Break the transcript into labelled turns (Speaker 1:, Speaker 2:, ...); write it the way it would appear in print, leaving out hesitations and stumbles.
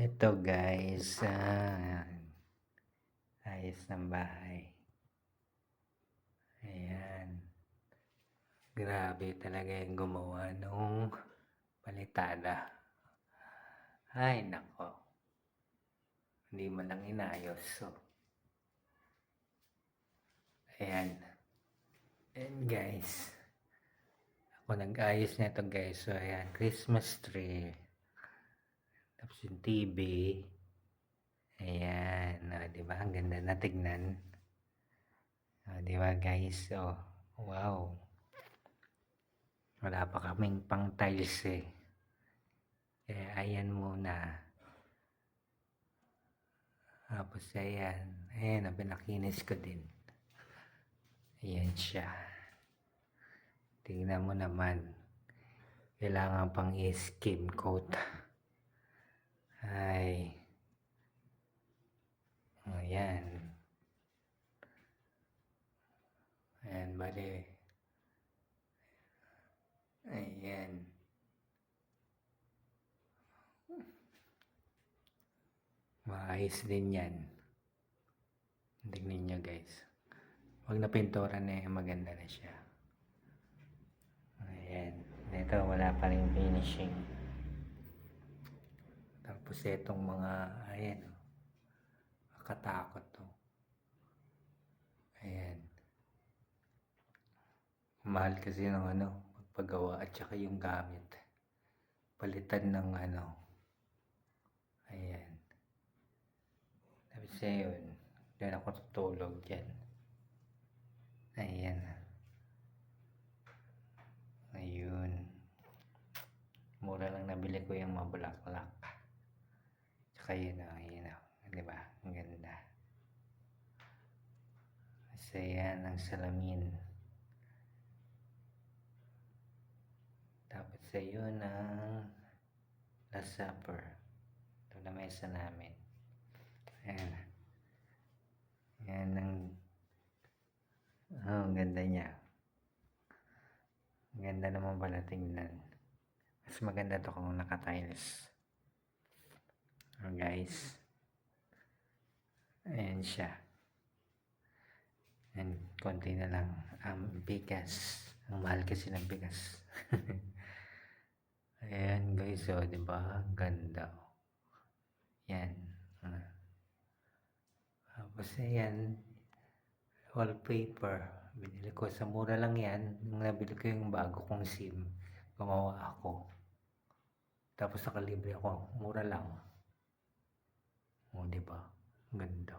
Speaker 1: Ito guys, ayos ng bahay. Ayan. Grabe talaga yung gumawa nung palitada. Ay nako. Hindi mo lang inayos. So, ayan. Ayan guys. Ako nag-ayos na ito guys. So ayan, Christmas tree. Tapos yung TV. Ayan. Diba? Ang ganda na tignan. Diba guys? Oh, wow. Wala pa kaming pang tiles eh. Kaya ayan muna. Tapos ayan. Ayan, pinakinis ko din. Ayan siya. Tingnan mo naman. Kailangan pang i-skim coat. Ay. Ayan. Ayan, bali. Ayan. Maayos din yan. Tingnan nyo guys. Huwag na pintura na maganda na siya. Ayan. Ito, wala pa rin finishing. Tapos itong mga, ayan. Nakatakot to. Ayan. Mahal kasi ng magpagawa at saka yung gamit. Palitan ng ayan. Tapos yun, dyan ako tutulog dyan. Ayan. Ayun. Mura lang nabili ko yung mabulaklak. Tsaka yun yun diba? Ang ganda. Kasi yan ang salamin. Tapos ayun ang Last Supper. Ito na mesa namin. Ayan. Ayan ang ganda niya. Ang ganda naman pala tingnan. Mas maganda to kung naka-tiles. Guys. Ayan siya. And konti na lang. Bigas. Ang mahal kasi ng bigas. Ayan guys, diba? Ganda. Yan. Tapos ayan, wallpaper. Binili ko sa mura lang yan. Nung nabili ko yung bago kong SIM, gumawa ako. Tapos nakalibre ako. Mura lang. O, diba? Ganda.